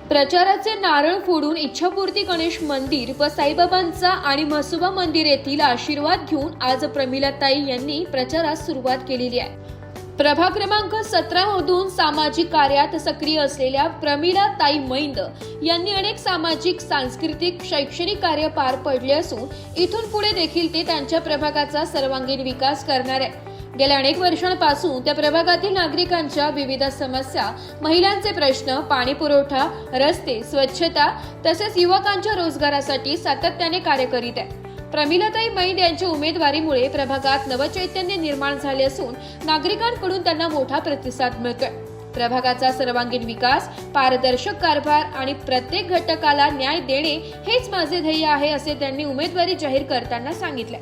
प्रचाराचे नारळ फोडून इच्छापूर्ती गणेश मंदिर व साईबाबांचा आणि म्हसोबा मंदिर येथील आशीर्वाद घेऊन आज प्रमिलाताई यांनी प्रचारास सुरुवात केलेली आहे। प्रभाग क्रमांक 17 मधून सामाजिक कार्यात सक्रिय असलेल्या प्रमिलाताई मैंद यांनी अनेक सामाजिक, सांस्कृतिक, शैक्षणिक कार्य पार पडले असून इथून पुढे देखील ते त्यांच्या प्रभागाचा सर्वांगीण विकास करणार आहे। गेल्या अनेक वर्षांपासून त्या प्रभागातील नागरिकांच्या विविध समस्या, महिलांचे प्रश्न, पाणी पुरवठा, रस्ते, स्वच्छता तसेच युवकांच्या रोजगारासाठी सातत्याने कार्य करीत आहे। प्रमिलाताई मैंद यांच्या उमेदवारीमुळे प्रभागात नवचैतन्य निर्माण झाले असून नागरिकांकडून त्यांना मोठा प्रतिसाद मिळतोय। प्रभागाचा सर्वांगीण विकास, पारदर्शक कारभार आणि प्रत्येक घटकाला न्याय देणे हेच माझे ध्येय आहे, असे त्यांनी उमेदवारी जाहीर करताना सांगितले।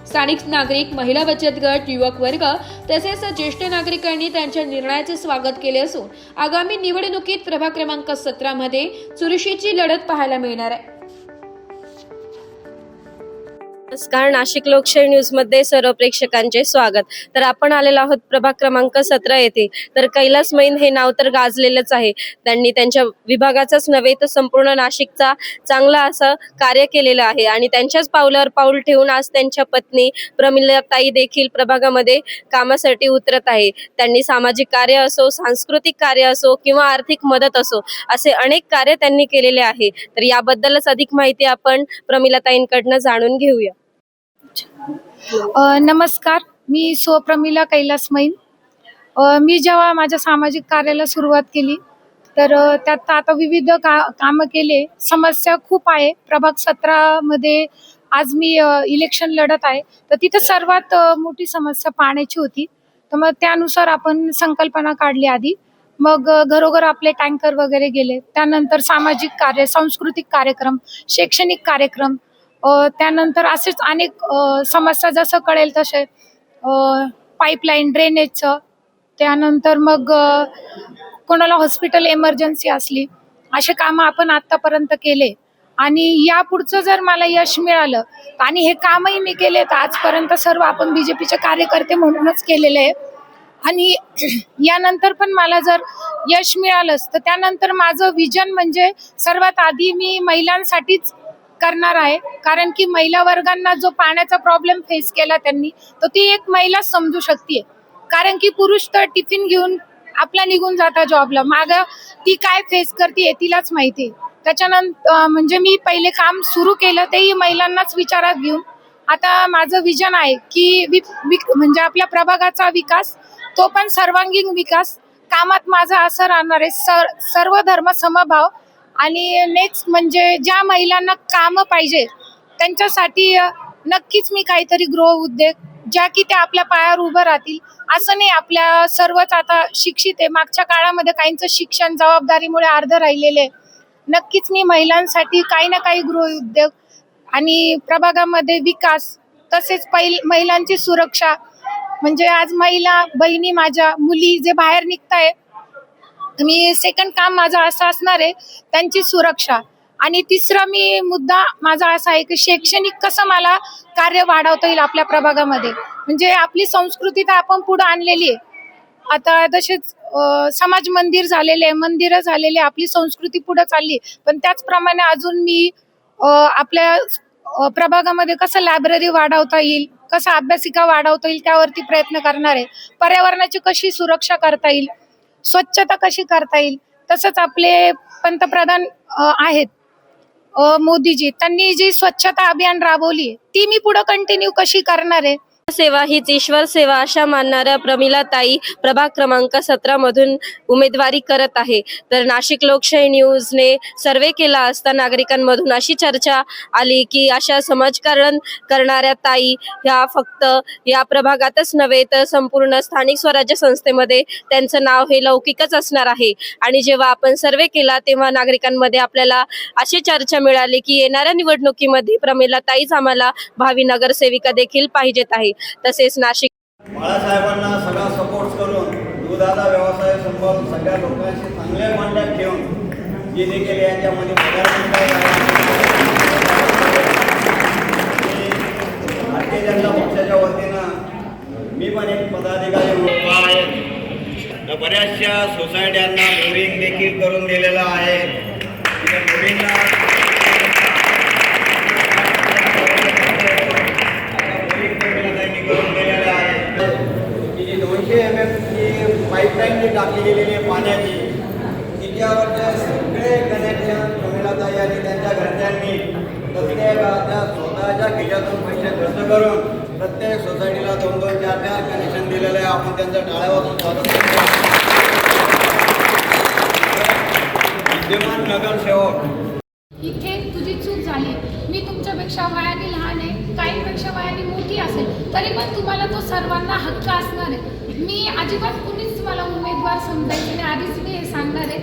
स्थानिक नागरिक, महिला बचत गट, युवक वर्ग तसेच ज्येष्ठ नागरिकांनी त्यांच्या निर्णयाचे स्वागत केले असून आगामी निवडणुकीत प्रभाग क्रमांक 17 मध्ये चुरशीची लढत पाहायला मिळणार आहे। नमस्कार, नाशिक लोकशाही न्यूज मध्ये सर्व प्रेक्षकांचे स्वागत। तर आपण आलेलो आहोत प्रभाग क्रमांक 17 येथे। तर कैलास मैंद हे नाव तर गाजलेलंच आहे। त्यांनी त्यांच्या विभागाचाच नव्हे तर संपूर्ण नाशिकचा चांगला असं कार्य केलेलं आहे आणि त्यांच्याच पावलावर पाऊल ठेवून आज त्यांच्या पत्नी प्रमिलाताई देखील प्रभागामध्ये कामासाठी उतरत आहे। त्यांनी सामाजिक कार्य असो, सांस्कृतिक कार्य असो किंवा आर्थिक मदत असो, असे अनेक कार्य त्यांनी केलेले आहे। तर याबद्दलच अधिक माहिती आपण प्रमिलाताईंकडून जाणून घेऊया। नमस्कार, मी प्रमिला कैलास मैंद। मी जेव्हा माझ्या सामाजिक कार्याला सुरुवात केली तर त्यात आता विविध कामं केले। समस्या खूप आहे। प्रभाग 17 मध्ये आज मी इलेक्शन लढत आहे, तर तिथे सर्वात मोठी समस्या पाण्याची होती। तर मग त्यानुसार आपण संकल्पना काढली आधी, मग घरोघर आपले टँकर वगैरे गेले। त्यानंतर सामाजिक कार्य, सांस्कृतिक कार्यक्रम, शैक्षणिक कार्यक्रम, त्यानंतर असेच अनेक समस्या जसं कळेल तसे पाईपलाईन, ड्रेनेजचं, त्यानंतर मग कोणाला हॉस्पिटल इमर्जन्सी असली, असे कामं आपण आतापर्यंत केले। आणि यापुढचं जर मला यश मिळालं आणि हे कामही मी केले तर आजपर्यंत सर्व आपण बीजेपीचे कार्यकर्ते म्हणूनच केलेले आहे। आणि यानंतर पण मला जर यश मिळालंच तर त्यानंतर माझं विजन म्हणजे सर्वात आधी मी महिलांसाठीच करणार आहे, कारण की महिला वर्गांना जो पाण्याचा प्रॉब्लेम फेस केला त्यांनी, तो ती एक महिला समजू शकते। कारण की पुरुष तर टिफिन घेऊन आपला निघून जाता जॉबला, मागं ती काय फेस करते तिलाच माहिती। त्याच्यानंतर म्हणजे मी पहिले काम सुरू केलं तेही महिलांनाच विचारात घेऊन। आता माझं विजन आहे की म्हणजे आपल्या प्रभागाचा विकास, तो पण सर्वांगीण विकास। कामात माझा असं राहणार आहे सर्व धर्म समभाव। आणि नेक्स्ट म्हणजे ज्या महिलांना कामं पाहिजे त्यांच्यासाठी नक्कीच मी काहीतरी गृह उद्योग, ज्या की त्या आपल्या पायावर उभं राहतील। असं नाही आपल्या सर्वच आता शिक्षित आहे, मागच्या काळामध्ये काहींचं शिक्षण जबाबदारीमुळे अर्ध राहिलेले। नक्कीच मी महिलांसाठी काही ना काही गृह उद्योग आणि प्रभागामध्ये विकास, तसेच महिलांची सुरक्षा, म्हणजे आज महिला बहिणी, माझ्या मुली जे बाहेर निघताय, मी सेकंड काम माझं असं असणार आहे त्यांची सुरक्षा। आणि तिसरा मी मुद्दा माझा असा आहे की शैक्षणिक कसं मला कार्य वाढवता येईल आपल्या प्रभागामध्ये। म्हणजे आपली संस्कृती तर आपण पुढे आणलेली आहे, आता तसेच समाज मंदिर झालेले, मंदिरं झालेले, आपली संस्कृती पुढे चालली। पण त्याचप्रमाणे अजून मी आपल्या प्रभागामध्ये कसं लायब्ररी वाढवता येईल, कसं अभ्यासिका वाढवता येईल त्यावरती प्रयत्न करणार आहे। पर्यावरणाची कशी सुरक्षा करता येईल, स्वच्छता कशी करता येईल। तसंच आपले पंतप्रधान आहेत मोदीजी, त्यांनी जी स्वच्छता अभियान राबवली ती मी पुढे कंटिन्यू कशी करणार आहे। सेवा हीच ईश्वर सेवा अशा मानणाऱ्या प्रमिलाताई प्रभाग क्रमांक 17 मधून उमेदवारी करत आहे। तर नाशिक लोकशाही न्यूजने सर्वे केला असता नागरिकांमधून अशी चर्चा आली की अशा समाजकारण करणाऱ्या ताई ह्या फक्त या प्रभागातच नव्हे तर संपूर्ण स्थानिक स्वराज्य संस्थेमध्ये त्यांचं नाव हे लौकिकच असणार आहे। आणि जेव्हा आपण सर्वे केला तेव्हा नागरिकांमध्ये आपल्याला अशी चर्चा मिळाली की येणाऱ्या निवडणुकीमध्ये प्रमिलाताईच आम्हाला भावी नगरसेविका देखील पाहिजेत आहे। तसेच नाशिक बाळासाहेबांना सगळा सपोर्ट करून दुधाचा व्यवसाय सांभाळून सगळ्या लोकांशी चांगल्या कॉन्टॅक्ट ठेवून जे देखील याच्यामध्ये भारतीय जनता पक्षाच्या वतीनं मी पण एक पदाधिकारी म्हणून आहे, बऱ्याचशा सोसायट्यांना बोरिंग देखील करून दिलेलं आहे। तिथे मुलींना करून दिलेल्या आहेत. की जी 200 MM ची पाईपलाईन जी टाकली गेलेली आहे पाण्याची, तिच्यावरचे सगळे कनेक्शन प्रमिलाताई आणि त्यांच्या घरच्यांनी प्रत्येकाच्या स्वतःच्या खिशातून पैसे खर्च करून प्रत्येक सोसायटीला 2-2, 4-4 कनेक्शन दिलेले आहे. आपण त्यांचं टाळ्यावर स्वागत करतो. विद्यमान नगरसेवक, इथे तुझी चूक झाली. मी तुमच्यापेक्षा वयाने लहान आहे, काहींपेक्षा वयाने मोठी असेल, तरी पण तुम्हाला तो सर्वांना हक्क असणार आहे. मी अजिबात कुणीच मला उमेदवार समजायचे नाही. आधीच मी हे सांगणार आहे,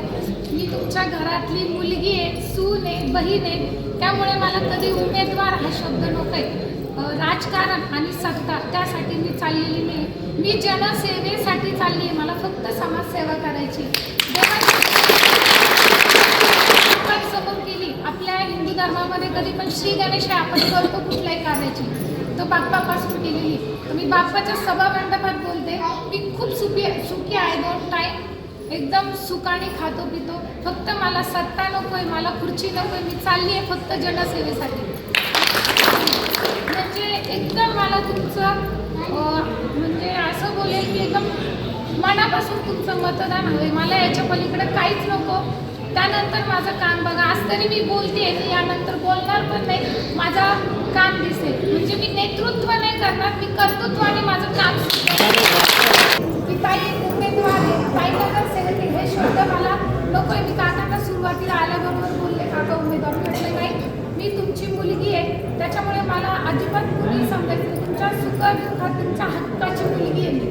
मी तुमच्या घरातली मुलगी आहे, सून आहे, बहीण आहे. त्यामुळे मला कधी उमेदवार हा शब्द नको आहे. राजकारण आणि सत्ता त्यासाठी मी चाललेली नाही. मी जनसेवेसाठी चालली आहे. मला फक्त समाजसेवा करायची. समोर केली. आपल्या हिंदू धर्मामध्ये कधी पण श्री गणेश आहे आपण करतो कुठल्याही कार्याची, तो बाप्पापासून केलेली. तर मी बाप्पाच्या सभा मंडपात बोलते. मी खूप सुखी आहे. 2 टाईम एकदम सुखाने खातो पितो. फक्त मला सत्ता नको आहे, मला खुर्ची नको आहे. मी चालली आहे फक्त जनसेवेसाठी. म्हणजे एकदम मला तुमचं म्हणजे असं बोलेल की एकदम मनापासून तुमचं मतदान हवं आहे. मला याच्या पलीकडे काहीच नको. त्यानंतर माझं काम बघा. आज तरी मी बोलते, मी यानंतर बोलणार पण नाही. माझं काम दिसेल. म्हणजे मी नेतृत्व नाही करणार, मी कर्तृत्वाने माझं काम की ताई उमेदवार आहे, ताई नगरसेवक आहे, हे शब्द मला नको आहे. मी काकांना सुरुवातीला आल्याबरोबर बोलले काका उमेदवार, म्हटलं नाही मी तुमची मुलगी आहे, त्याच्यामुळे मला अजिबात कुणी समजायचं. तुमच्या सुखदुःखात तुमच्या हक्काची मुलगी आहे मी.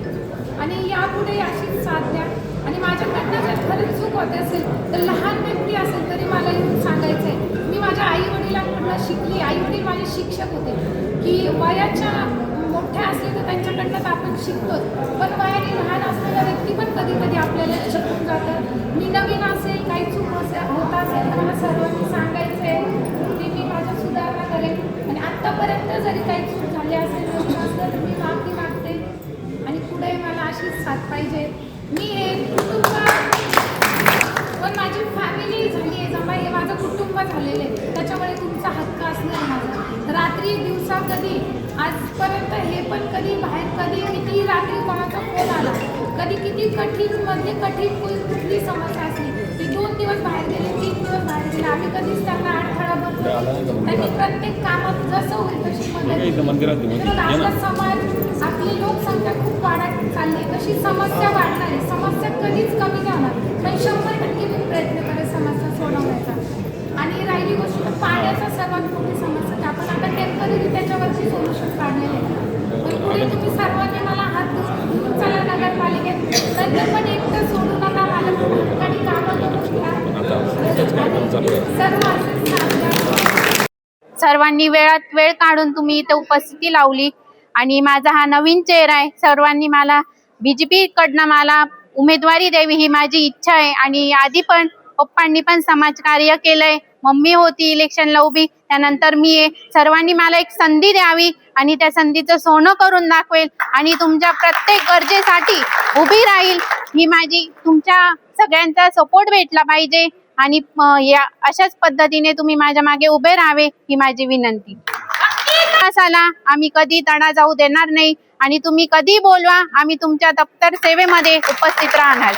आणि यापुढे अशीच साथ द्या. आणि माझ्याकडनं जर खरंच चूक होते असेल तर लहान व्यक्ती असेल तरी मला येऊन सांगायचं आहे. मी माझ्या आईवडिलांकडनं शिकली. आईवडील माझे शिक्षक होते की वयाच्या मोठ्या असले तर त्यांच्याकडनं तर आपण शिकतोच, पण वयाने लहान असलेला व्यक्ती पण कधी कधी आपल्याला शिकून जातं. मी नवीन असेल, काही चूक होत असेल तर मला सर्वांनी सांगायचं आहे की मी माझ्या सुधारणा करेन. आणि आत्तापर्यंत जरी काही चूक झाली असेल तर मी माफी मागते. आणि पुढे मला अशीच साथ पाहिजे. मी हे कुटुंब पण माझी फॅमिली झाली आहे जमा, हे माझं कुटुंब झालेलं आहे. त्याच्यामुळे तुमचा हक्क असणार माझा. रात्री दिवसा कधी आजपर्यंत हे पण कधी बाहेर कधी किती रात्री कोणाचा फोन आला, कधी किती कठीण कुठली समस्या असली की 2 दिवस बाहेर गेले, 3 दिवस बाहेर गेले, आम्ही कधीच त्यांना अडथळा बनवतो. त्यांनी प्रत्येक कामात जसं होईल तशी मदत. आपला समाज, आपली लोकसंख्या खूप वाढत चालली, तशी समस्या वाढणार आहे. समस्या कधीच कमी नाही होणार, पण 100% मी प्रयत्न करेन समस्या सोडवण्याचा. आणि राहिली गोष्ट तर पाण्याचा सर्वात मोठी समस्या की आपण आता टेम्पररी त्याच्यावरची सोल्युशन काढलेले आहे. पण पुढे तुम्ही सर्वांनी मला हात धरून चला नगरपालिकेत, नंतर पण एकटं सोडू नका. मला ठिकाणी कामं करून द्या. सर्वांनी वेळात वेळ काढून तुम्ही इथे उपस्थिती लावली आणि माझा हा नवीन चेहरा आहे. सर्वांनी मला BJP कडनं मला उमेदवारी द्यावी ही माझी इच्छा आहे. आणि आधी पण पप्पांनी पण समाजकार्य केलंय. मम्मी होती इलेक्शनला उभी, त्यानंतर मी आहे. सर्वांनी मला एक संधी द्यावी आणि त्या संधीचं सोनं करून दाखवेल आणि तुमच्या प्रत्येक गरजेसाठी उभी राहील. ही माझी तुमच्या सगळ्यांचा सपोर्ट भेटला पाहिजे आणि या अशाच पद्धतीने तुम्ही माझ्या मागे उभे राहावे ही माझी विनंती. विकासाला आम्ही कधी तडा जाऊ देणार नाही आणि तुम्ही कधी बोलवा, आम्ही तुमच्या दप्तर सेवेमध्ये उपस्थित राहणार.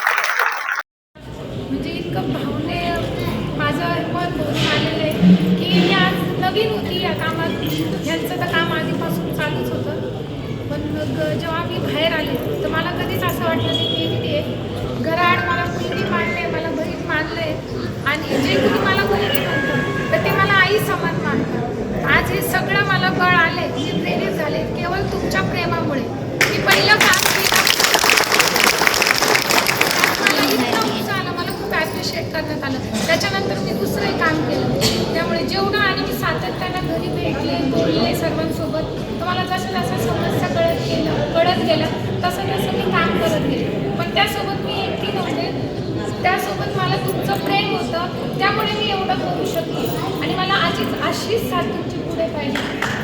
म्हणजे इतकं भावने माझं मन भरून आलेलं आहे की मी आज नवीन होती या कामात. ह्यांचं तर काम आधीपासून चालूच होतं, पण जेव्हा मी बाहेर आले तर मला कधीच असं वाटलं नाही की एकटी आहे. घराआड मला मुलगी मानले, मला बहीण मानले आणि जे कुणी मला मुलगी म्हणतं तर ते मला आई समान मानतं. आज हे सगळं मला बळ आले, मी प्रेरित झाले केवळ तुमच्या प्रेमामुळे. मी पहिलं काम केलं, मला इतका उत्साह आला, मला खूप ॲप्रिशिएट करण्यात आलं. त्याच्यानंतर मी दुसरंही काम केलं. त्यामुळे जेवढं आणि मी सातत्यानं घरी भेटले, बोलले सर्वांसोबत, तर मला जसं जसं समस्या कळत गेलं तसं मी काम करत गेले. पण त्यासोबत मी एकटी नव्हते, त्यासोबत मला तुमचं प्रेम होतं. त्यामुळे मी एवढं करू शकते आणि मला अशीच साथ तुमची पुढे पाहिजे.